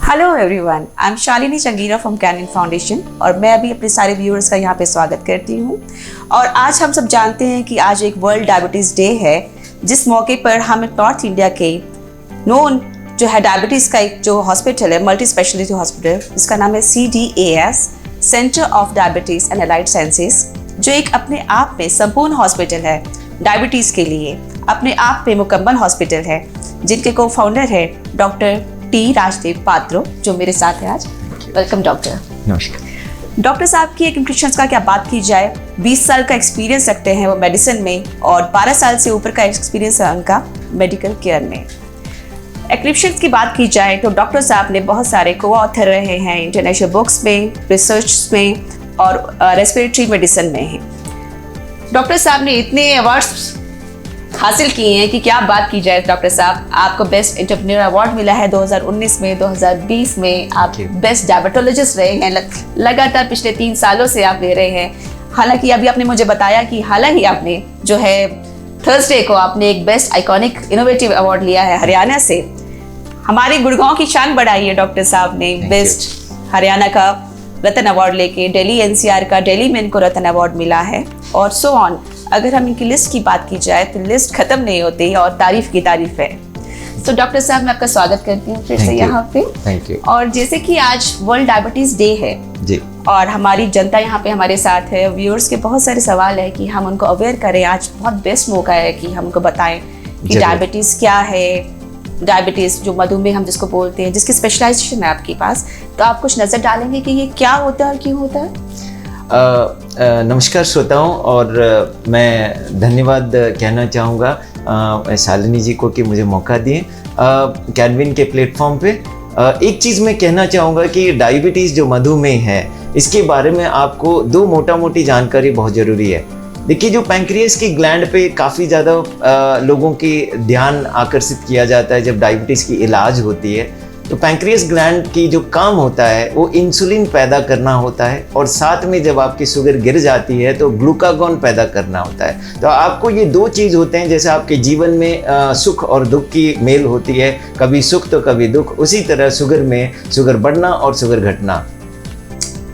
Hello everyone, I am Shalini Changira from Canine Foundation और मैं अभी अपने सारे व्यूअर्स का यहाँ पे स्वागत करती हूँ। और आज हम सब जानते हैं कि आज एक वर्ल्ड डायबिटीज़ डे है, जिस मौके पर हम नॉर्थ इंडिया के नोन जो है डायबिटीज़ का एक जो हॉस्पिटल है, मल्टी स्पेशलिटी हॉस्पिटल, जिसका नाम है CDAS, centre of diabetes and allied sciences, जो एक अपने आप में संपूर्ण हॉस्पिटल है डायबिटीज़ के लिए, अपने आप में मुकम्मल हॉस्पिटल है, जिनके को फाउंडर है डॉक्टर टी राजदेव पात्रो, जो मेरे साथ है आज। Welcome doctor. नमस्कार। डॉक्टर साहब की एक न्यूट्रिशन का क्या बात की जाए, 20 साल का एक्सपीरियंस रखते हैं वो मेडिसिन में और 12 साल से ऊपर का एक्सपीरियंस है उनका मेडिकल केयर में। एक्रिप्शन की बात की जाए तो डॉक्टर साहब ने बहुत सारे को ऑथर रहे हैं इंटरनेशनल बुक्स में, रिसर्च में और रेस्पिरेटरी मेडिसिन में हैं। डॉक्टर साहब ने इतने अवार्ड्स हासिल किए हैं कि क्या बात की जाए। डॉक्टर साहब, आपको बेस्ट एंटरप्रेन्योर अवार्ड मिला है 2019 में, 2020 में आप बेस्ट डायबिटोलॉजिस्ट रहे हैं, लगातार पिछले 3 सालों से आप ले रहे हैं। हालांकि अभी आपने मुझे बताया कि हालांकि आपने जो है थर्सडे को आपने एक बेस्ट आइकॉनिक इनोवेटिव अवार्ड लिया है हरियाणा से। हमारे गुड़गांव की शान बढ़ाई है डॉक्टर साहब ने, बेस्ट हरियाणा का रत्न अवार्ड लेके, दिल्ली NCR का दिल्ली में इनको रत्न अवार्ड मिला है और सो ऑन। अगर हम इनकी लिस्ट की बात की जाए तो लिस्ट खत्म नहीं होती और तारीफ की तारीफ है। तो डॉक्टर साहब, मैं आपका स्वागत करती हूँ फिर से यहाँ पे। Thank you. और जैसे कि आज वर्ल्ड डायबिटीज डे है जी, और हमारी जनता यहाँ पे हमारे साथ है, व्यूअर्स के बहुत सारे सवाल है कि हम उनको अवेयर करें। आज बहुत बेस्ट मौका है कि हम उनको बताएं कि डायबिटीज क्या है, डायबिटीज जो मधुमेह हम जिसको बोलते हैं, जिसकी स्पेशलाइजेशन है आपके पास, तो आप कुछ नजर डालेंगे कि ये क्या होता है और क्यों होता है? नमस्कार श्रोताओं, और मैं धन्यवाद कहना चाहूँगा शालिनी जी को कि मुझे मौका दिए कैनविन के प्लेटफॉर्म पे। एक चीज़ मैं कहना चाहूँगा कि डायबिटीज़ जो मधुमेह है, इसके बारे में आपको 2 मोटी जानकारी बहुत ज़रूरी है। देखिए, जो पैंक्रियास की ग्लैंड पे काफ़ी ज़्यादा लोगों की ध्यान आकर्षित किया जाता है जब डायबिटीज़ की इलाज होती है। तो पैंक्रियास ग्लैंड की जो काम होता है वो इंसुलिन पैदा करना होता है, और साथ में जब आपकी शुगर गिर जाती है तो ग्लूकागॉन पैदा करना होता है। तो आपको ये 2 चीज़ होते हैं, जैसे आपके जीवन में सुख और दुख की मेल होती है, कभी सुख तो कभी दुख, उसी तरह शुगर में शुगर बढ़ना और शुगर घटना।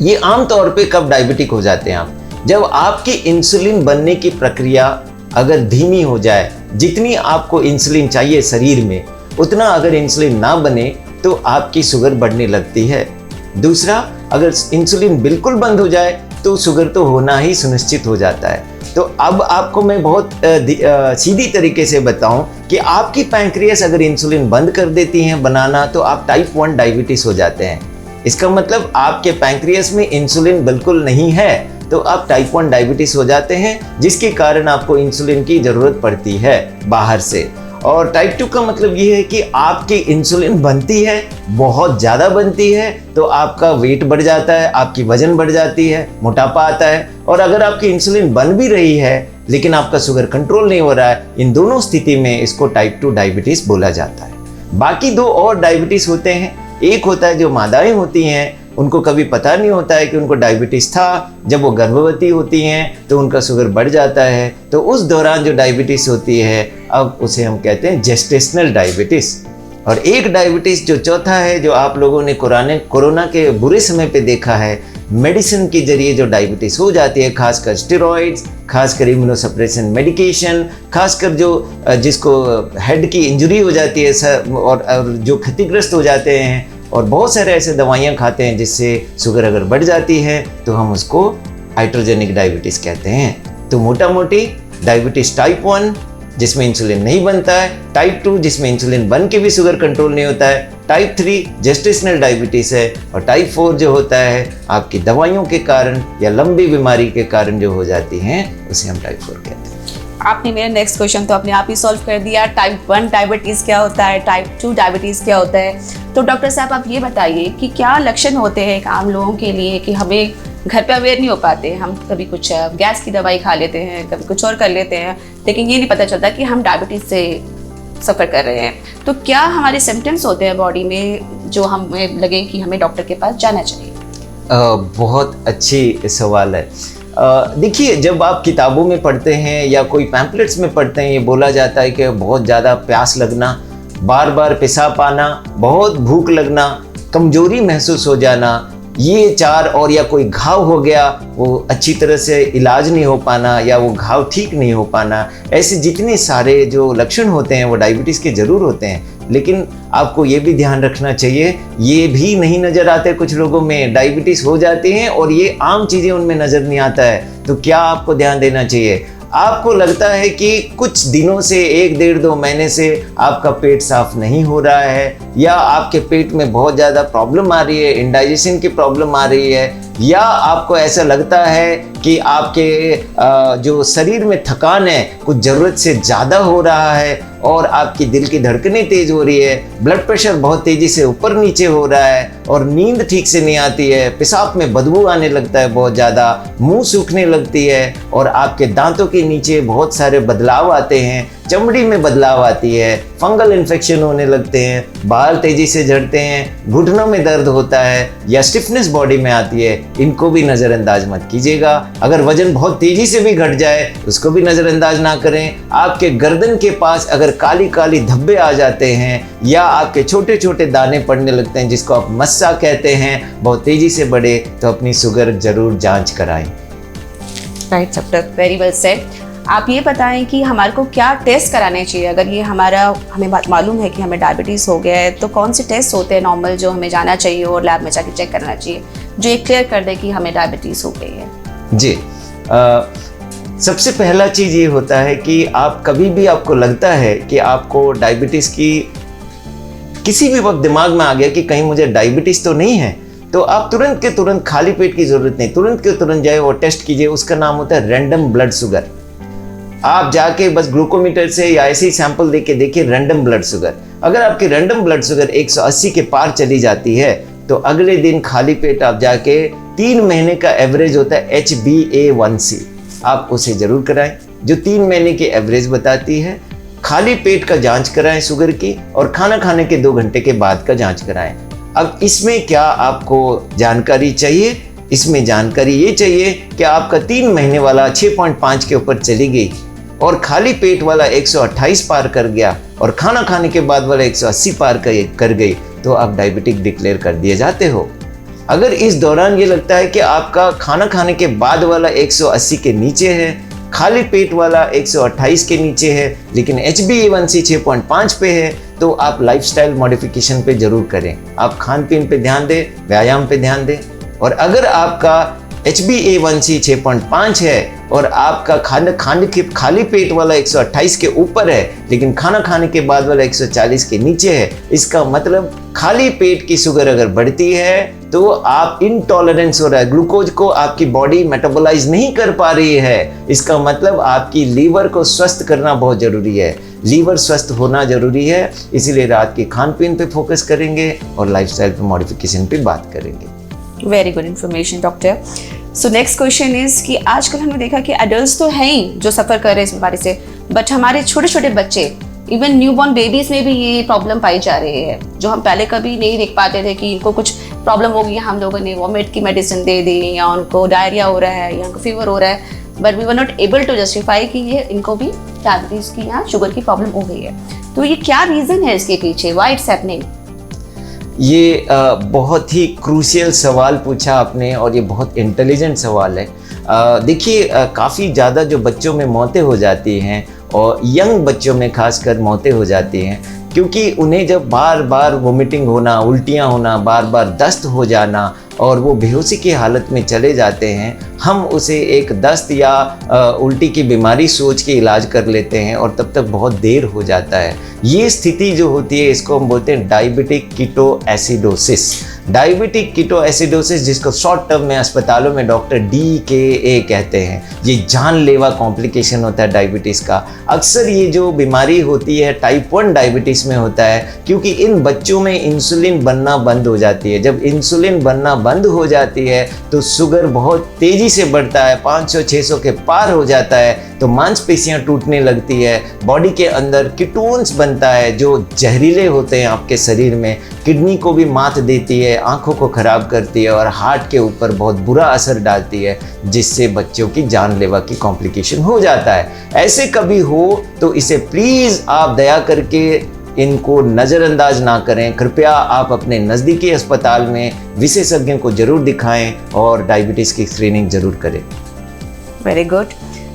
ये आम तौर पे कब डायबिटिक हो जाते हैं आप? जब आपकी इंसुलिन बनने की प्रक्रिया अगर धीमी हो जाए, जितनी आपको इंसुलिन चाहिए शरीर में उतना अगर इंसुलिन ना बने तो आपकी शुगर बढ़ने लगती है। दूसरा, अगर इंसुलिन बिल्कुल बंद हो जाए तो शुगर तो होना ही सुनिश्चित हो जाता है। तो अब आपको मैं बहुत सीधी तरीके से बताऊं कि आपकी पैंक्रियास अगर इंसुलिन बंद कर देती हैं बनाना, तो आप टाइप 1 डायबिटीज हो जाते हैं। इसका मतलब आपके पैंक्रियास में इंसुलिन बिल्कुल नहीं है तो आप टाइप 1 डायबिटीज हो जाते हैं, जिसके कारण आपको इंसुलिन की ज़रूरत पड़ती है बाहर से। और टाइप 2 का मतलब ये है कि आपकी इंसुलिन बनती है, बहुत ज़्यादा बनती है, तो आपका वेट बढ़ जाता है, आपकी वजन बढ़ जाती है, मोटापा आता है। और अगर आपकी इंसुलिन बन भी रही है लेकिन आपका शुगर कंट्रोल नहीं हो रहा है, इन दोनों स्थिति में इसको टाइप 2 डायबिटीज़ बोला जाता है। बाकी 2 और डायबिटीज़ होते हैं। एक होता है जो मादाएं होती हैं, उनको कभी पता नहीं होता है कि उनको डायबिटीज़ था, जब वो गर्भवती होती हैं तो उनका शुगर बढ़ जाता है, तो उस दौरान जो डायबिटीज़ होती है अब उसे हम कहते हैं जेस्टेशनल डायबिटीज़। और एक डायबिटीज़ जो चौथा है, जो आप लोगों ने कोरोना के बुरे समय पे देखा है, मेडिसिन के जरिए जो डायबिटीज़ हो जाती है, खासकर स्टेरॉइड्स, खासकर इम्यूनोसप्रेशन मेडिकेशन, खासकर जो जिसको हेड की इंजरी हो जाती है और जो क्षतिग्रस्त हो जाते हैं, और बहुत सारे ऐसे दवाइयाँ खाते हैं जिससे शुगर अगर बढ़ जाती है तो हम उसको हाइड्रोजेनिक डायबिटीज़ कहते हैं। तो मोटा मोटी डायबिटीज़ टाइप 1 जिसमें इंसुलिन नहीं बनता है, टाइप 2 जिसमें इंसुलिन बन के भी शुगर कंट्रोल नहीं होता है, टाइप 3 जेस्टेशनल डायबिटीज़ है, और टाइप 4 जो होता है आपकी दवाइयों के कारण या लंबी बीमारी के कारण जो हो जाती हैं, उसे हम टाइप 4 कहते हैं। आपने मेरा नेक्स्ट क्वेश्चन तो अपने आप ही सॉल्व कर दिया। टाइप 1 डायबिटीज़ क्या होता है, टाइप 2 डायबिटीज़ क्या होता है। तो डॉक्टर साहब, आप ये बताइए कि क्या लक्षण होते हैं एक आम लोगों के लिए कि हमें घर पे अवेयर नहीं हो पाते, हम कभी कुछ गैस की दवाई खा लेते हैं, कभी कुछ और कर लेते हैं, लेकिन ये नहीं पता चलता कि हम डायबिटीज़ से सफ़र कर रहे हैं। तो क्या हमारे सिम्टम्स होते हैं बॉडी में जो हमें लगे कि हमें डॉक्टर के पास जाना चाहिए? बहुत अच्छी सवाल है। देखिए, जब आप किताबों में पढ़ते हैं या कोई पैम्पलेट्स में पढ़ते हैं, ये बोला जाता है कि बहुत ज़्यादा प्यास लगना, बार बार पेशाब आना, बहुत भूख लगना, कमजोरी महसूस हो जाना, ये चार, और या कोई घाव हो गया वो अच्छी तरह से इलाज नहीं हो पाना या वो घाव ठीक नहीं हो पाना, ऐसे जितने सारे जो लक्षण होते हैं वो डायबिटीज़ के ज़रूर होते हैं। लेकिन आपको ये भी ध्यान रखना चाहिए, ये भी नहीं नज़र आते कुछ लोगों में, डायबिटीज़ हो जाती हैं और ये आम चीज़ें उनमें नज़र नहीं आता है। तो क्या आपको ध्यान देना चाहिए? आपको लगता है कि कुछ दिनों से 1 डेढ़ 2 महीने से आपका पेट साफ नहीं हो रहा है, या आपके पेट में बहुत ज़्यादा प्रॉब्लम आ रही है, इंडाइजेशन की प्रॉब्लम आ रही है, या आपको ऐसा लगता है कि आपके जो शरीर में थकान है कुछ ज़रूरत से ज़्यादा हो रहा है, और आपकी दिल की धड़कनें तेज़ हो रही है, ब्लड प्रेशर बहुत तेज़ी से ऊपर नीचे हो रहा है, और नींद ठीक से नहीं आती है, पेशाब में बदबू आने लगता है बहुत ज़्यादा, मुंह सूखने लगती है, और आपके दांतों के नीचे बहुत सारे बदलाव आते हैं, चमड़ी में बदलाव आती है, फंगल इन्फेक्शन होने लगते हैं, बाल तेज़ी से झड़ते हैं, घुटनों में दर्द होता है, या स्टिफनेस बॉडी में आती है, इनको भी नज़रअंदाज मत कीजिएगा। अगर वजन बहुत तेज़ी से भी घट जाए उसको भी नज़रअंदाज ना करें। आपके गर्दन के पास अगर काली काली धब्बे आ जाते हैं, या आपके छोटे छोटे दाने पड़ने लगते हैं जिसको आप मस्सा कहते हैं, बहुत तेज़ी से बढ़े, तो अपनी शुगर ज़रूर जांच कराएं। Right doctor, very well said. आप ये बताएं कि हमारे को क्या टेस्ट कराने चाहिए अगर ये हमें बात मालूम है कि हमें डायबिटीज़ हो गया है, तो कौन से टेस्ट होते हैं नॉर्मल जो हमें जाना चाहिए और लैब में जाके चेक करना चाहिए जो ये क्लियर कर दे कि हमें डायबिटीज़ हो गई है? जी, सबसे पहला चीज़ ये होता है कि आप कभी भी आपको लगता है कि आपको डायबिटीज़ की किसी भी वक्त दिमाग में आ गया कि कहीं मुझे डायबिटीज़ तो नहीं है, तो आप तुरंत के तुरंत, खाली पेट की ज़रूरत नहीं, तुरंत के तुरंत जाए और टेस्ट कीजिए। उसका नाम होता है रैंडम ब्लड शुगर। आप जाके बस ग्लूकोमीटर से या ऐसे ही सैंपल देके देखिए रैंडम ब्लड शुगर। अगर आपकी रैंडम ब्लड शुगर 180 के पार चली जाती है तो अगले दिन खाली पेट आप जाके 3 महीने का एवरेज होता है HbA1c, आप उसे जरूर कराएं जो 3 महीने की एवरेज बताती है। खाली पेट का जांच कराएं शुगर की, और खाना खाने के 2 घंटे के बाद का जांच कराएं। अब इसमें क्या आपको जानकारी चाहिए? इसमें जानकारी ये चाहिए कि आपका 3 महीने वाला 6.5 के ऊपर चली गई और खाली पेट वाला 128 पार कर गया और खाना खाने के बाद वाला 180 पार कर गई, तो आप डायबिटिक डिक्लेयर कर दिए जाते हो। अगर इस दौरान ये लगता है कि आपका खाना खाने के बाद वाला 180 के नीचे है, खाली पेट वाला 128 के नीचे है, लेकिन HbA1c 6.5 पे है, तो आप लाइफस्टाइल मॉडिफिकेशन पे जरूर करें। आप खान पीन पे ध्यान दें, व्यायाम पे ध्यान दें। और अगर आपका HbA1c 6.5 है और आपका खाली पेट वाला 128 के ऊपर है लेकिन खाना खाने के बाद वाला 140 के नीचे है, इसका मतलब खाली पेट की शुगर अगर बढ़ती है तो आप इनटॉलरेंस हो रहा है, ग्लूकोज को आपकी बॉडी मेटाबोलाइज नहीं कर पा रही है। इसका मतलब आपकी लीवर को स्वस्थ करना बहुत जरूरी है, लीवर स्वस्थ होना जरूरी है। इसीलिए रात के खान पीन पे फोकस करेंगे और लाइफस्टाइल पे मॉडिफिकेशन पे बात करेंगे। Very good information doctor. So next question is कि आजकल हमने देखा कि एडल्ट्स तो हैं ही जो सफ़र कर रहे हैं इस बीमारी से, बट हमारे छोटे छोटे बच्चे, इवन न्यूबॉर्न बेबीज में भी ये प्रॉब्लम पाई जा रही है, जो हम पहले कभी नहीं देख पाते थे कि इनको कुछ प्रॉब्लम हो गई, हम लोगों ने वॉमिट की मेडिसिन दे दी या उनको डायरिया हो रहा है या उनको फीवर हो रहा है, but we were not able to justify कि ये इनको भी डायबिटीज़ की या शुगर की प्रॉब्लम हो गई है। तो ये क्या रीज़न है इसके पीछे, व्हाई इट्स हैपनिंग? ये बहुत ही क्रूशियल सवाल पूछा आपने और ये बहुत इंटेलिजेंट सवाल है। देखिए, काफ़ी ज़्यादा जो बच्चों में मौतें हो जाती हैं और यंग बच्चों में खासकर मौतें हो जाती हैं क्योंकि उन्हें जब बार बार वोमिटिंग होना, उल्टियाँ होना, बार बार दस्त हो जाना और वो बेहोशी की हालत में चले जाते हैं, हम उसे एक दस्त या उल्टी की बीमारी सोच के इलाज कर लेते हैं और तब तक बहुत देर हो जाता है। ये स्थिति जो होती है इसको हम बोलते हैं डायबिटिक कीटोएसिडोसिस। डायबिटिक कीटोएसिडोसिस, जिसको शॉर्ट टर्म में अस्पतालों में डॉक्टर DKA कहते हैं, ये जानलेवा कॉम्प्लिकेशन होता है डायबिटीज़ का। अक्सर ये जो बीमारी होती है टाइप 1 डायबिटीज़ में होता है क्योंकि इन बच्चों में इंसुलिन बनना बंद हो जाती है। जब इंसुलिन बनना बंद हो जाती है तो शुगर बहुत तेज़ी से बढ़ता है, 500-600 के पार हो जाता है, तो मांसपेशियां टूटने लगती है, बॉडी के अंदर कीटोन्स बनता है जो जहरीले होते हैं आपके शरीर में, किडनी को भी मात देती है, आंखों को खराब करती है और हार्ट के ऊपर बहुत बुरा असर डालती है, जिससे बच्चों की जानलेवा की कॉम्प्लिकेशन हो जाता है। ऐसे कभी हो तो इसे प्लीज़ आप दया करके इनको नज़रअंदाज ना करें। कृपया आप अपने नज़दीकी अस्पताल में विशेषज्ञों को ज़रूर दिखाएं और डायबिटीज़ की स्क्रीनिंग ज़रूर करें। Very good.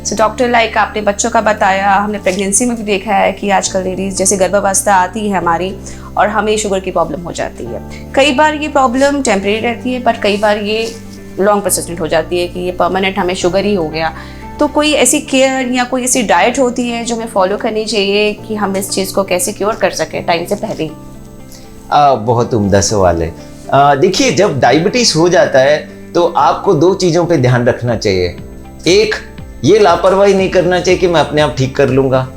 So doctor, like आपने बच्चों का बताया, हमने प्रेगनेंसी में भी देखा है कि आजकल लेडीज़ जैसे गर्भावस्था आती है हमारी और हमें शुगर की प्रॉब्लम हो जाती है। कई बार ये प्रॉब्लम टेम्परेरी रहती है, बट कई बार ये लॉन्ग परसिस्टेंट हो जाती है कि ये परमानेंट हमें शुगर ही हो गया। तो कोई ऐसी केयर या कोई ऐसी डाइट होती है जो हमें फॉलो करनी चाहिए कि हम इस चीज़ को कैसे क्योर कर सकें टाइम से पहले ही? बहुत उम्दा सवाल है। देखिए, जब डायबिटीज़ हो जाता है तो आपको 2 चीज़ों पे ध्यान रखना चाहिए। एक, ये लापरवाही नहीं करना चाहिए कि मैं अपने आप ठीक कर लूँगा,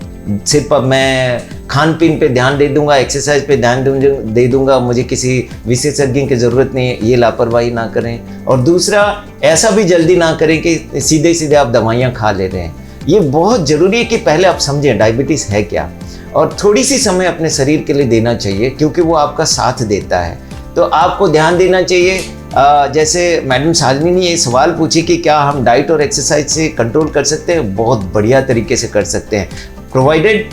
सिर्फ अब मैं खान पीन पे ध्यान दे दूंगा, एक्सरसाइज पे ध्यान दे दूंगा, मुझे किसी विशेषज्ञ की ज़रूरत नहीं है। ये लापरवाही ना करें। और दूसरा, ऐसा भी जल्दी ना करें कि सीधे सीधे आप दवाइयाँ खा ले रहे हैं। ये बहुत ज़रूरी है कि पहले आप समझें डायबिटीज़ है क्या, और थोड़ी सी समय अपने शरीर के लिए देना चाहिए, क्योंकि वो आपका साथ देता है। तो आपको ध्यान देना चाहिए। जैसे मैडम शालिनी ने ये सवाल पूछी कि क्या हम डाइट और एक्सरसाइज से कंट्रोल कर सकते हैं? बहुत बढ़िया तरीके से कर सकते हैं, प्रोवाइडेड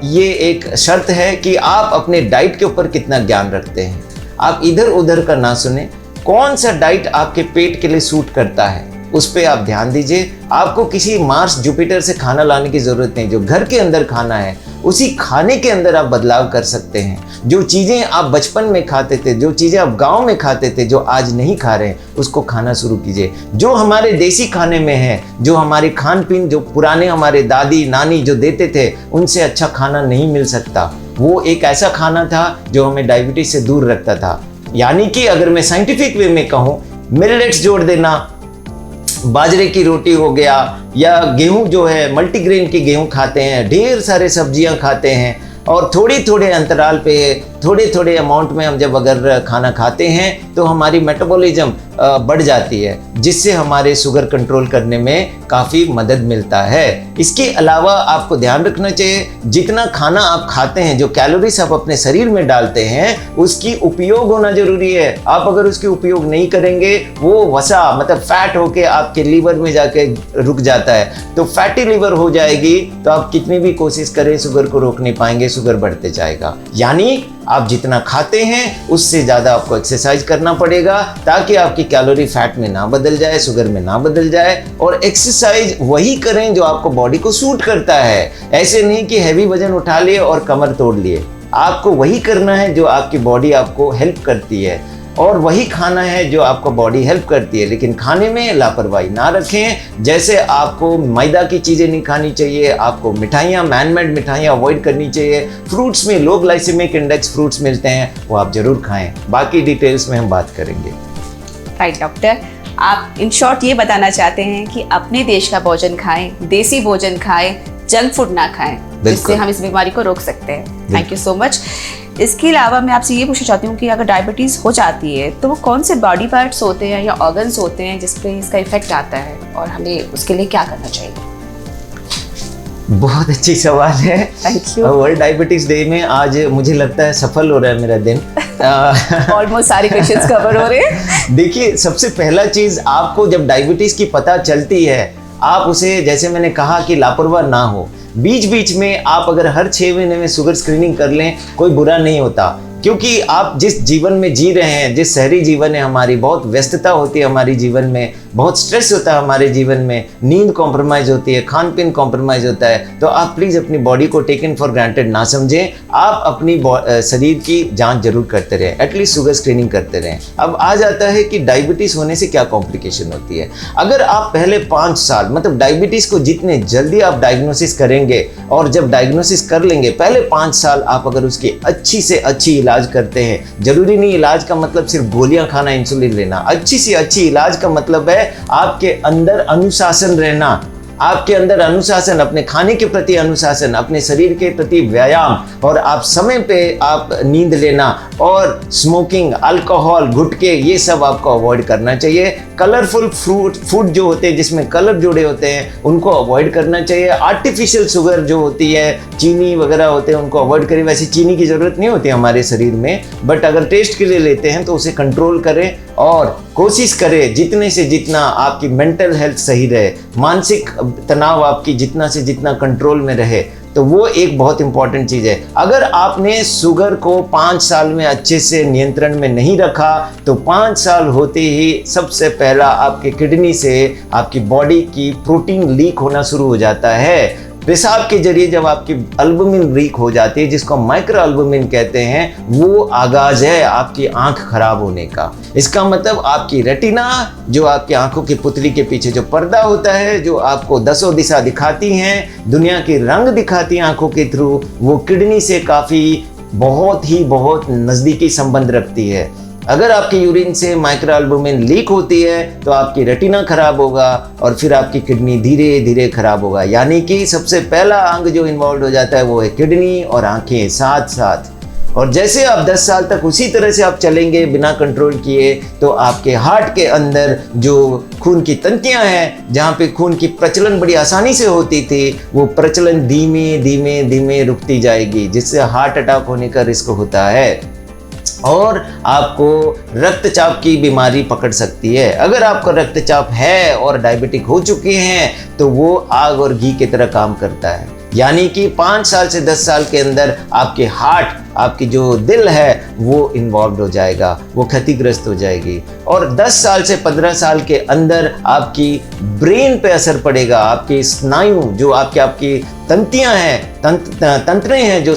ये एक शर्त है कि आप अपने डाइट के ऊपर कितना ज्ञान रखते हैं। आप इधर उधर का ना सुने। कौन सा डाइट आपके पेट के लिए सूट करता है उस पर आप ध्यान दीजिए। आपको किसी मार्स जुपिटर से खाना लाने की ज़रूरत नहीं। जो घर के अंदर खाना है उसी खाने के अंदर आप बदलाव कर सकते हैं। जो चीज़ें आप बचपन में खाते थे, जो चीज़ें आप गांव में खाते थे, जो आज नहीं खा रहे हैं, उसको खाना शुरू कीजिए। जो हमारे देसी खाने में है, जो हमारे खान पीन, जो पुराने हमारे दादी नानी जो देते थे, उनसे अच्छा खाना नहीं मिल सकता। वो एक ऐसा खाना था जो हमें डायबिटीज से दूर रखता था। यानी कि अगर मैं साइंटिफिक वे में कहूँ, मिलेट्स जोड़ देना, बाजरे की रोटी हो गया, या गेहूं जो है मल्टीग्रेन की गेहूं खाते हैं, ढेर सारे सब्जियां खाते हैं, और थोड़े थोड़े अंतराल पे थोड़े थोड़े अमाउंट में हम जब अगर खाना खाते हैं तो हमारी मेटाबॉलिज्म बढ़ जाती है, जिससे हमारे शुगर कंट्रोल करने में काफ़ी मदद मिलता है। इसके अलावा आपको ध्यान रखना चाहिए, जितना खाना आप खाते हैं, जो कैलोरीज आप अपने शरीर में डालते हैं, उसकी उपयोग होना जरूरी है। आप अगर उसकी उपयोग नहीं करेंगे, वो वसा मतलब फैट होके आपके लीवर में जाके रुक जाता है, तो फैटी लीवर हो जाएगी, तो आप कितनी भी कोशिश करें शुगर को रोक नहीं पाएंगे, शुगर बढ़ते जाएगा। यानी आप जितना खाते हैं उससे ज़्यादा आपको एक्सरसाइज करना पड़ेगा, ताकि आपकी कैलोरी फैट में ना बदल जाए, शुगर में ना बदल जाए। और एक्सरसाइज वही करें जो आपको बॉडी को सूट करता है। ऐसे नहीं कि हैवी वजन उठा लिए और कमर तोड़ लिए। आपको वही करना है जो आपकी बॉडी आपको हेल्प करती है, और वही खाना है जो आपको बॉडी हेल्प करती है। लेकिन खाने में लापरवाही ना रखें। जैसे आपको मैदा की चीज़ें नहीं खानी चाहिए, आपको मिठाइयाँ, मैनमेड मिठाइयाँ अवॉइड करनी चाहिए। फ्रूट्स में लो ग्लाइसेमिक इंडेक्स फ्रूट्स मिलते हैं, वो आप जरूर खाएं। बाकी डिटेल्स में हम बात करेंगे। राइट डॉक्टर, आप इन शॉर्ट ये बताना चाहते हैं कि अपने देश का भोजन खाएं, देसी भोजन खाएं, जंक फूड ना खाएं, जिससे हम इस बीमारी को रोक सकते हैं। Thank you so much. इसके अलावा मैं आपसे ये पूछना चाहती हूँ कि अगर डायबिटीज़ हो जाती है तो वो कौन से बॉडी पार्ट्स होते हैं या ऑर्गन्स होते हैं जिस पे इसका इफेक्ट आता है, और हमें उसके लिए क्या करना चाहिए? बहुत अच्छी सवाल है। Thank you. World diabetes day में आज मुझे लगता है सफल हो रहा है मेरा दिन। ऑलमोस्ट सारे क्वेश्चंस कवर हो रहे हैं। देखिए, सबसे पहला चीज, आपको जब डायबिटीज की पता चलती है, आप उसे, जैसे मैंने कहा कि लापरवाह ना हो। बीच बीच में आप अगर हर 6 महीने में शुगर स्क्रीनिंग कर लें, कोई बुरा नहीं होता। क्योंकि आप जिस जीवन में जी रहे हैं, जिस शहरी जीवन है हमारी, बहुत व्यस्तता होती है हमारे जीवन में, बहुत स्ट्रेस होता है हमारे जीवन में, नींद कॉम्प्रोमाइज़ होती है, खान पीन कॉम्प्रोमाइज़ होता है। तो आप प्लीज़ अपनी बॉडी को टेकन फॉर ग्रांटेड ना समझें। आप अपनी शरीर की जांच जरूर करते रहें, एटलीस्ट शुगर स्क्रीनिंग करते रहें। अब आ जाता है कि डायबिटीज़ होने से क्या कॉम्प्लिकेशन होती है। अगर आप पहले 5 साल, मतलब डायबिटीज़ को जितने जल्दी आप डायग्नोसिस करेंगे, और जब डायग्नोसिस कर लेंगे, पहले 5 साल आप अगर उसकी अच्छी से अच्छी इलाज करते हैं, जरूरी नहीं इलाज का मतलब सिर्फ गोलियां खाना, इंसुलिन लेना। अच्छी से अच्छी इलाज का मतलब है आपके अंदर अनुशासन रहना, आपके अंदर अनुशासन, अपने खाने के प्रति अनुशासन, अपने शरीर के प्रति व्यायाम, और आप समय पे आप नींद लेना, और स्मोकिंग, अल्कोहल, गुटखे, ये सब आपको अवॉइड करना चाहिए। कलरफुल फूड जो होते हैं जिसमें कलर जुड़े होते हैं, उनको अवॉइड करना चाहिए। आर्टिफिशियल शुगर जो होती है, चीनी वगैरह होते हैं, उनको अवॉइड करें। वैसे चीनी की ज़रूरत नहीं होती हमारे शरीर में, बट अगर टेस्ट के लिए लेते हैं तो उसे कंट्रोल करें, और कोशिश करें जितने से जितना आपकी मेंटल हेल्थ सही रहे, मानसिक तनाव आपकी जितना से जितना कंट्रोल में रहे, तो वो एक बहुत इंपॉर्टेंट चीज़ है। अगर आपने शुगर को 5 साल में अच्छे से नियंत्रण में नहीं रखा तो 5 साल होते ही सबसे पहला आपके किडनी से आपकी बॉडी की प्रोटीन लीक होना शुरू हो जाता है। पेशाब के जरिए जब आपकी एल्बुमिन लीक हो जाती है, जिसको माइक्रो एल्बुमिन कहते हैं, वो आगाज है आपकी आंख खराब होने का। इसका मतलब आपकी रेटिना, जो आपकी आंखों की पुतली के पीछे जो पर्दा होता है, जो आपको दसों दिशा दिखाती हैं, दुनिया की रंग दिखाती हैं आंखों के थ्रू, वो किडनी से काफ़ी बहुत नज़दीकी संबंध रखती है। अगर आपकी यूरिन से माइक्रो एल्बुमिन लीक होती है तो आपकी रेटिना खराब होगा और फिर आपकी किडनी धीरे धीरे खराब होगा। यानी कि सबसे पहला अंग जो इन्वॉल्व हो जाता है वो है किडनी और आंखें साथ साथ। और जैसे आप 10 साल तक उसी तरह से आप चलेंगे बिना कंट्रोल किए, तो आपके हार्ट के अंदर जो खून की तंत्रियां हैं, जहाँ पे खून की प्रचलन बड़ी आसानी से होती थी, वो प्रचलन धीमे धीमे धीमे रुकती जाएगी, जिससे हार्ट अटैक होने का रिस्क होता है और आपको रक्तचाप की बीमारी पकड़ सकती है। अगर आपका रक्तचाप है और डायबिटिक हो चुके हैं तो वो आग और घी की तरह काम करता है। यानी कि 5 साल से 10 साल के अंदर आपके हार्ट, आपकी जो दिल है, वो इन्वॉल्व हो जाएगा, वो क्षतिग्रस्त हो जाएगी। और 10 साल से 15 साल के अंदर आपकी ब्रेन पे असर पड़ेगा। आपकी स्नायु, जो आपकी तंत्रियां हैं, तंत्रें हैं, जो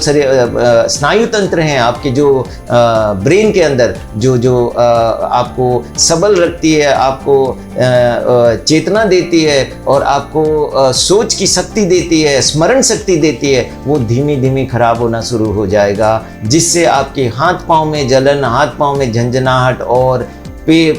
स्नायु तंत्र हैं आपके, जो ब्रेन के अंदर जो आपको सबल रखती है, आपको चेतना देती है और आपको सोच की शक्ति देती है, स्मरण शक्ति देती है, वो धीमी धीमी खराब होना शुरू हो जाएगा, जिससे आपके हाथ पांव में जलन, हाथ पांव में झंझनाहट और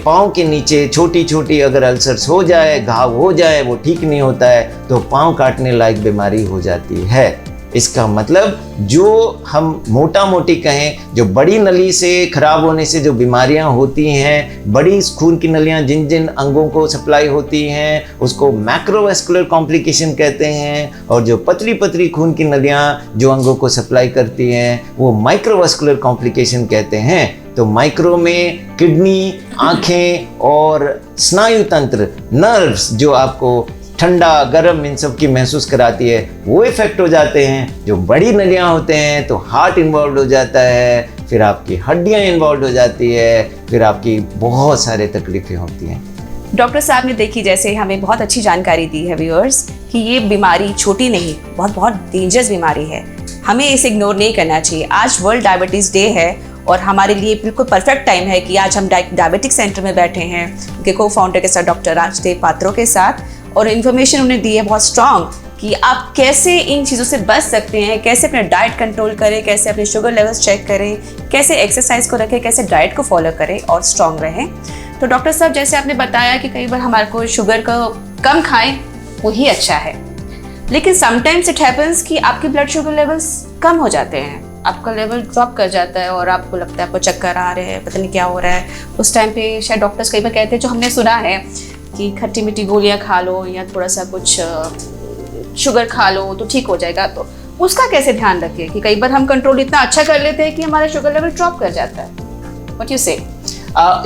पाँव के नीचे छोटी छोटी अगर अल्सर्स हो जाए, घाव हो जाए, वो ठीक नहीं होता है तो पाँव काटने लायक बीमारी हो जाती है। इसका मतलब जो हम मोटा मोटी कहें, जो बड़ी नली से खराब होने से जो बीमारियां होती हैं, बड़ी खून की नलियां जिन जिन अंगों को सप्लाई होती हैं, उसको मैक्रोवेस्कुलर कॉम्प्लिकेशन कहते हैं। और जो पतली पतली खून की नलियां जो अंगों को सप्लाई करती हैं, वो माइक्रोवेस्कुलर कॉम्प्लिकेशन कहते हैं। तो माइक्रो में किडनी, आंखें और स्नायु तंत्र, नर्व्स, जो आपको ठंडा गर्म इन सब की महसूस कराती है, वो इफेक्ट हो जाते हैं। जो बड़ी नलियां होते हैं तो हार्ट इन्वॉल्व हो जाता है, फिर आपकी हड्डियां इन्वॉल्व हो जाती है, फिर आपकी बहुत सारे तकलीफें होती हैं। डॉक्टर साहब ने देखी, जैसे हमें बहुत अच्छी जानकारी दी है व्यूअर्स, कि ये बीमारी छोटी नहीं, बहुत डेंजरस बीमारी है। हमें इसे इग्नोर नहीं करना चाहिए। आज वर्ल्ड डायबिटीज़ डे है और हमारे लिए बिल्कुल परफेक्ट टाइम है कि आज हम डायबिटिक सेंटर में बैठे हैं उनके को फाउंडर के साथ, डॉक्टर राजदेव पात्रो के साथ, और इन्फॉर्मेशन उन्हें दी है बहुत स्ट्रॉन्ग कि आप कैसे इन चीज़ों से बच सकते हैं, कैसे अपने डाइट कंट्रोल करें, कैसे अपने शुगर लेवल्स चेक करें, कैसे एक्सरसाइज को रखें, कैसे डाइट को फॉलो करें और स्ट्रॉन्ग रहें। तो डॉक्टर साहब, जैसे आपने बताया कि कई बार हमारे को शुगर को कम खाएं वही अच्छा है, लेकिन समटाइम्स इट हैपन्स कि आपके ब्लड शुगर लेवल्स कम हो जाते हैं, आपका लेवल ड्रॉप कर जाता है और आपको लगता है आपको चक्कर आ रहे हैं, पता नहीं क्या हो रहा है। उस टाइम पे शायद डॉक्टर्स कई बार कहते हैं, जो हमने सुना है, कि खट्टी मीठी गोलियां खा लो या थोड़ा सा कुछ शुगर खा लो तो ठीक हो जाएगा। तो उसका कैसे ध्यान रखें कि कई बार हम कंट्रोल इतना अच्छा कर लेते हैं कि हमारा शुगर लेवल ड्रॉप कर जाता है? व्हाट यू से?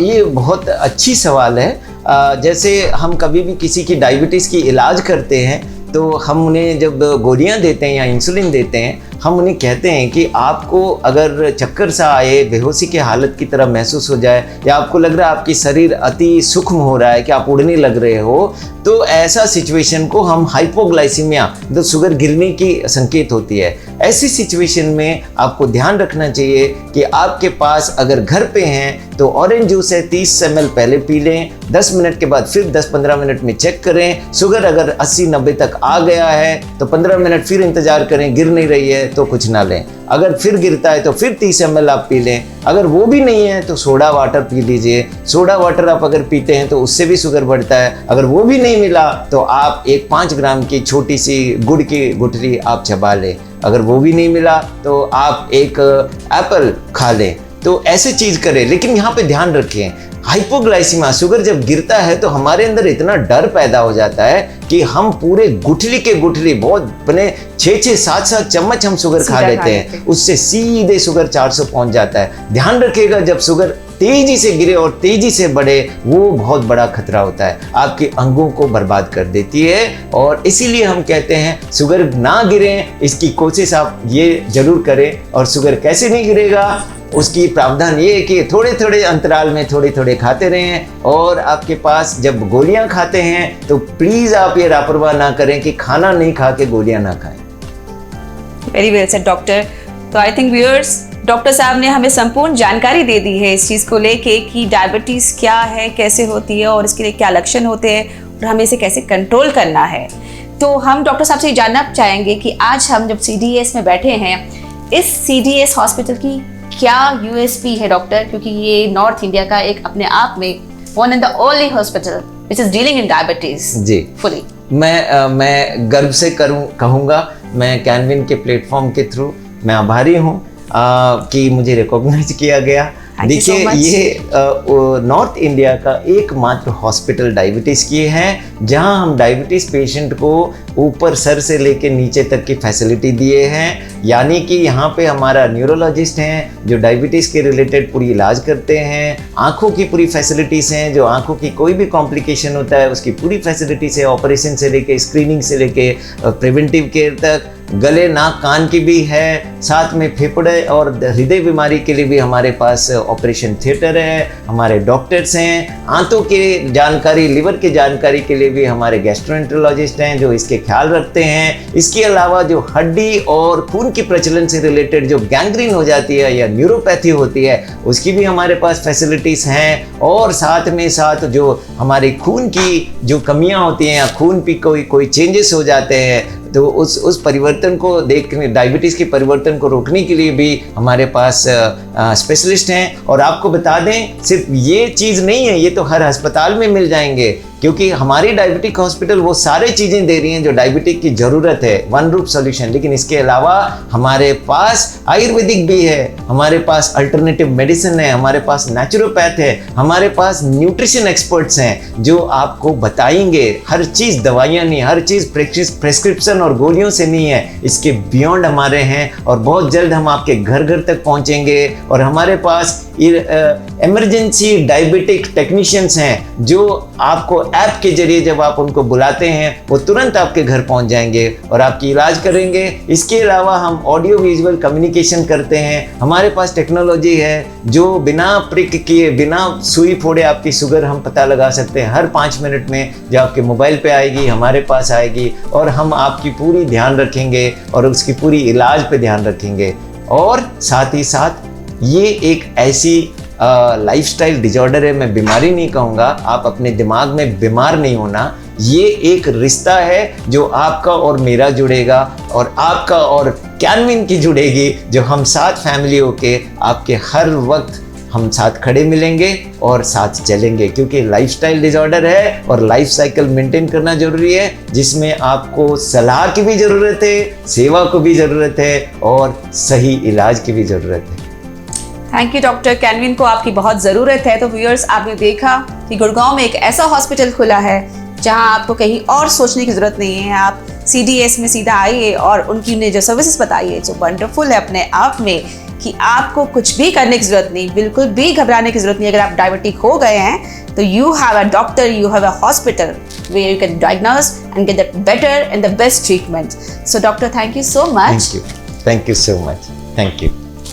ये बहुत अच्छी सवाल है। जैसे हम कभी भी किसी की डायबिटीज़ की इलाज करते हैं तो हम उन्हें जब गोलियां देते हैं या इंसुलिन देते हैं, हम उन्हें कहते हैं कि आपको अगर चक्कर सा आए, बेहोशी की हालत की तरह महसूस हो जाए, या आपको लग रहा है आपकी शरीर अति सूक्ष्म हो रहा है कि आप उड़ने लग रहे हो, तो ऐसा सिचुएशन को हम हाइपोग्लाइसीमिया, जो शुगर गिरने की संकेत होती है, ऐसी सिचुएशन में आपको ध्यान रखना चाहिए कि आपके पास अगर घर पे हैं तो ऑरेंज जूस है 30 ml पहले पी लें, 10 मिनट के बाद फिर 10-15 मिनट में चेक करें। शुगर अगर 80-90 तक आ गया है तो 15 मिनट फिर इंतजार करें, गिर नहीं रही है तो कुछ ना लें। अगर फिर गिरता है तो फिर 30 ml आप पी लें। अगर वो भी नहीं है तो सोडा वाटर पी लीजिए। सोडा वाटर आप अगर पीते हैं तो उससे भी शुगर बढ़ता है। अगर वो भी नहीं मिला तो आप एक 5 ग्राम की छोटी सी गुड़ की गुठली आप चबा लें। अगर वो भी नहीं मिला तो आप एक एप्पल खा लें। तो ऐसे चीज़ करें, लेकिन यहाँ पे ध्यान रखें, हाइपोग्लाइसीमिया शुगर जब गिरता है तो हमारे अंदर इतना डर पैदा हो जाता है कि हम पूरे गुठली के गुठली बहुत बने 6-6, 7-7 चम्मच हम शुगर खा लेते हैं, उससे सीधे शुगर 400 पहुंच जाता है। ध्यान रखिएगा, जब शुगर तेजी से गिरे और तेजी से बढ़े, वो बहुत बड़ा खतरा होता है, आपके अंगों को बर्बाद कर देती है। और इसीलिए हम कहते हैं शुगर ना गिरे, इसकी कोशिश आप ये जरूर करें। और शुगर कैसे नहीं गिरेगा, उसकी प्रावधान ये है कि थोड़े थोड़े अंतराल में थोड़े थोड़े खाते रहें। और आपके पास जब गोलियां खाते हैं तो प्लीज़ आप ये लापरवाह ना करें कि खाना नहीं खा के गोलियां ना खाएं। Very well said doctor. तो आई थिंक व्यूअर्स, डॉक्टर साहब ने हमें संपूर्ण जानकारी दे दी है इस चीज़ को लेके कि डायबिटीज़ क्या है, कैसे होती है और इसके लिए क्या लक्षण होते हैं और हमें इसे कैसे कंट्रोल करना है। तो हम डॉक्टर साहब से जानना चाहेंगे कि आज हम जब CDS में बैठे हैं, इस CDS हॉस्पिटल की क्या USP है डॉक्टर, क्योंकि ये नॉर्थ इंडिया का एक अपने आप में one and the only hospital which is dealing in diabetes जी फुली। मैं गर्व से कहूँगा, मैं कैनविन के प्लेटफॉर्म के थ्रू मैं आभारी हूँ कि मुझे रिकॉग्नाइज किया गया। देखिए ये नॉर्थ इंडिया का एकमात्र हॉस्पिटल डायबिटीज़ की है जहां हम डायबिटीज़ पेशेंट को ऊपर सर से लेकर नीचे तक की फैसिलिटी दिए हैं। यानी कि यहाँ पे हमारा न्यूरोलॉजिस्ट हैं जो डायबिटीज़ के रिलेटेड पूरी इलाज करते हैं, आँखों की पूरी फैसिलिटीज़ हैं, जो आँखों की कोई भी कॉम्प्लिकेशन होता है उसकी पूरी फैसिलिटीज़ है, ऑपरेशन से लेके स्क्रीनिंग से लेके प्रिवेंटिव केयर तक, गले नाक कान की भी है, साथ में फेफड़े और हृदय बीमारी के लिए भी हमारे पास ऑपरेशन थिएटर है, हमारे डॉक्टर्स हैं, आंतों की जानकारी, लिवर की जानकारी के लिए भी हमारे गैस्ट्रोएंटरोलॉजिस्ट हैं जो इसके ख्याल रखते हैं। इसके अलावा जो हड्डी और खून की प्रचलन से रिलेटेड जो गैंग्रीन हो जाती है या न्यूरोपैथी होती है उसकी भी हमारे पास फैसिलिटीज़ हैं। और साथ में साथ जो हमारी खून की जो कमियां होती हैं या खून पे कोई चेंजेस हो जाते हैं तो उस परिवर्तन को देखने, डायबिटीज़ के परिवर्तन को रोकने के लिए भी हमारे पास स्पेशलिस्ट हैं। और आपको बता दें सिर्फ ये चीज़ नहीं है, ये तो हर अस्पताल में मिल जाएंगे क्योंकि हमारी डायबिटिक हॉस्पिटल वो सारे चीज़ें दे रही हैं जो डायबिटिक की ज़रूरत है, वन रूप सॉल्यूशन। लेकिन इसके अलावा हमारे पास आयुर्वेदिक भी है, हमारे पास अल्टरनेटिव मेडिसिन है, हमारे पास नेचुरोपैथ है, हमारे पास न्यूट्रिशन एक्सपर्ट्स हैं जो आपको बताएंगे हर चीज़, दवाइयाँ नहीं, हर चीज़ प्रेस्क्रिप्शन और गोलियों से नहीं है, इसके बियॉन्ड हमारे हैं। और बहुत जल्द हम आपके घर घर तक पहुँचेंगे। और हमारे पास इमरजेंसी डायबिटिक टेक्नीशियंस हैं जो आपको ऐप के जरिए जब आप उनको बुलाते हैं वो तुरंत आपके घर पहुंच जाएंगे और आपकी इलाज करेंगे। इसके अलावा हम ऑडियो विजुअल कम्युनिकेशन करते हैं, हमारे पास टेक्नोलॉजी है जो बिना प्रिक किए, बिना सुई फोड़े आपकी शुगर हम पता लगा सकते हैं। हर 5 मिनट में जो आपके मोबाइल पे आएगी हमारे पास आएगी और हम आपकी पूरी ध्यान रखेंगे और उसकी पूरी इलाज पे ध्यान रखेंगे। और साथ ही साथ ये एक ऐसी लाइफस्टाइल डिसऑर्डर है, मैं बीमारी नहीं कहूँगा, आप अपने दिमाग में बीमार नहीं होना, ये एक रिश्ता है जो आपका और मेरा जुड़ेगा और आपका और कैनविन की जुड़ेगी, जो हम साथ फैमिली होके आपके हर वक्त हम साथ खड़े मिलेंगे और साथ चलेंगे। क्योंकि लाइफस्टाइल डिसऑर्डर है और लाइफ साइकिल मेंटेन करना जरूरी है जिसमें आपको सलाह की भी ज़रूरत है, सेवा को भी ज़रूरत है और सही इलाज की भी ज़रूरत है। Thank you doctor. कैनविन को आपकी बहुत ज़रूरत है। तो व्यूअर्स, आपने देखा कि गुड़गांव में एक ऐसा हॉस्पिटल खुला है जहां आपको कहीं और सोचने की ज़रूरत नहीं है। आप CDS में सीधा आइए और उनकी ने जो सर्विसेज बताई है जो वंडरफुल है अपने आप में, कि आपको कुछ भी करने की ज़रूरत नहीं, बिल्कुल भी घबराने की ज़रूरत नहीं। अगर आप डायबिटिक हो गए हैं तो you have a doctor, you have a hospital where you can diagnose and get the better and the best treatment. So doctor, thank you so much. Thank you so much. Thank you.